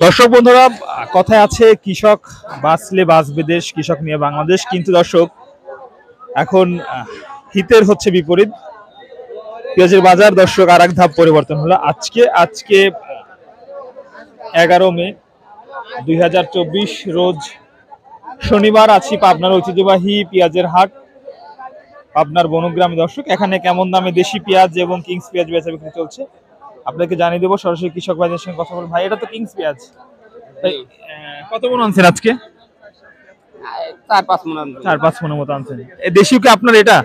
দর্শক বন্ধুরা, কথায় আছে কৃষক বাঁচলে বাঁচবে দেশ, কৃষক নিয়ে বাংলাদেশ। কিন্তু দর্শক এখন হিতের হচ্ছে বিপরীত। পেঁয়াজের বাজার দর্শক আর এক ধাপ পরিবর্তন হলো। আজকে আজকে 11 মে 2024 রোজ শনিবার। আছি পাবনার ঐতিহ্যবাহী পেঁয়াজের হাট, পাবনার বনগ্রামে। দর্শক এখানে কেমন দামে দেশি পেঁয়াজ এবং কিংস পেঁয়াজ বেচা বিক্রি চলছে আপনাকে জানিয়ে দেবো। সরাসরি কৃষক ভাইদের সঙ্গে কথা বলবো। ভাই, এটা তো কিংস পেঁয়াজ, কত মন আনছেন আজকে? 4-5 মনের মতো আনছেন। দেশি কি আপনার এটা?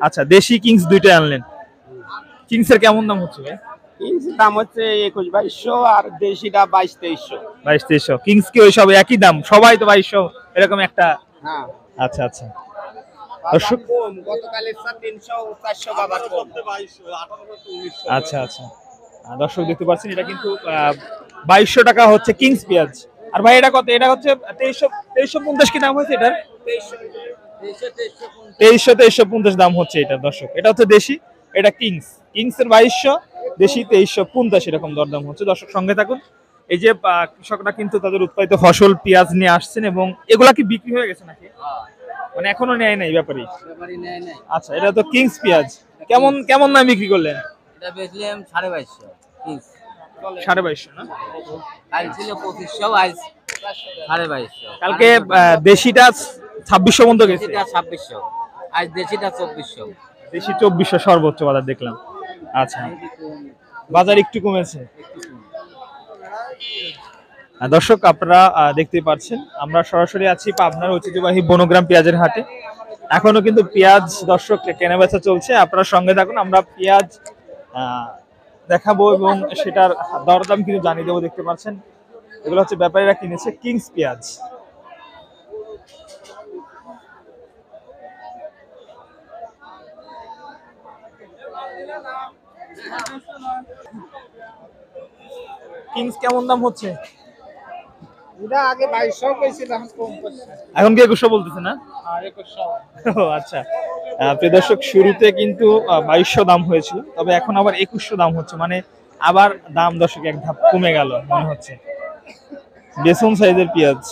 আচ্ছা, দেশি কিংস দুইটাই আনলেন। কিংস এর কেমন দাম হচ্ছে ভাই? কিংস দাম হচ্ছে 21-2200 আর দেশিটা 22-2300। 22-2300। কিংস কি ওই সব একই দাম? সবাই তো 2200 এরকম একটা। হ্যাঁ, আচ্ছা আচ্ছা। দর্শক কম গতকালের 300-400 বাবা কম। আচ্ছা আচ্ছা। দর্শক দেখতে পাচ্ছেন এটা কিন্তু 2200 টাকা হচ্ছে কিংস পেঁয়াজ। আর ভাই এটা কত? এটা হচ্ছে 2350 কি দাম হয়েছে এটার? 2350 দাম হচ্ছে এটা। দর্শক এটা হচ্ছে দেশি, এটা কিংস। কিংস এর 2200, দেশি 2350 এরকম দরদাম হচ্ছে। দর্শক সঙ্গে থাকুন। এই যে কৃষকরা কিন্তু তাদের উৎপাদিত ফসল পেঁয়াজ নিয়ে আসছেন, এবং এগুলা কি বিক্রি হয়ে গেছে নাকি? মানে এখনো নেয় নাই ব্যাপারী? আচ্ছা, এটা তো কিংস পেঁয়াজ। কেমন কেমন দাম বিক্রি করলেন? এটা বেচলাম 2250 কিংস। 2250 না? কাল ছিল 2500, আজ 2250। কালকে দেশিটা 2600 পর্যন্ত গেছে। দেশিটা 2600, আজ দেশিটা 2400। দেশি 2400 সর্বোচ্চ বাজার দেখলাম। আচ্ছা, বাজার একটু কমেছে। দর্শক আপনারা দেখতে পাচ্ছেন আমরা সরাসরি আছি পাবনার ঐতিহ্যবাহী বনগ্রাম পেঁয়াজের হাটে। এখনো কিন্তু পেঁয়াজ দর্শক কেনা বেচা চলছে। আপনারা সঙ্গে থাকুন, আমরা পেঁয়াজ দেখাবো এবং সেটার দরদাম কিন্তু জানিয়ে দেবো। দেখতে পাচ্ছেন এগুলো হচ্ছে ব্যাপারীরা কিনেছে কিংস পেঁয়াজ। কিংস কেমন দাম হচ্ছে? এটা আগে 2200 কইছিল, এখন কম করছে। এখন কি 2100 বলতেছে না? আর 2100। ও আচ্ছা। প্রিয় দর্শক, শুরুতে কিন্তু 2200 দাম হয়েছিল, তবে এখন আবার 2100 দাম হচ্ছে। মানে আবার দাম দর্শক এক ধাপ কমে গেল মনে হচ্ছে। বেসন সাইজের পেঁয়াজ।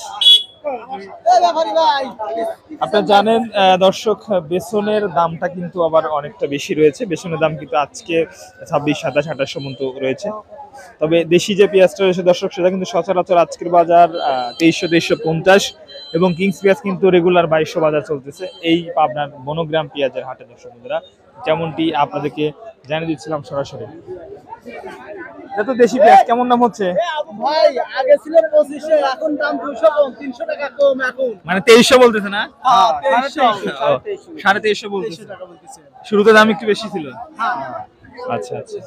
আপনারা জানেন দর্শক, বেসনের দামটা কিন্তু আবার অনেকটা বেশি রয়েছে। বেসনের দাম কিন্তু আজকে 26, 27, 2800 মতো রয়েছে। তবে দেশি যে পেঁয়াজটা রয়েছে দর্শক, সেটা কিন্তু সচরাচর আজকের বাজার 2300, 2350, এবং কিংস পেঁয়াজ কিন্তু রেগুলার 2200 বাজার চলতেছে এই পাবনার বনগ্রাম পেঁয়াজের হাটে। দর্শক বন্ধুরা, যেমনটি আপনাদেরকে জানিয়ে দিচ্ছিলাম সরাসরি। এটা তো দেশি পেঁয়াজ, কেমন দাম হচ্ছে ভাই? আগে ছিল 2500, এখন দাম 200 কম, 300 টাকা কম এখন। মানে 2300 বলতেছে না? হ্যাঁ, 2300 বলতেছে। শুরুতে দাম একটু বেশি ছিল। আচ্ছা আচ্ছা।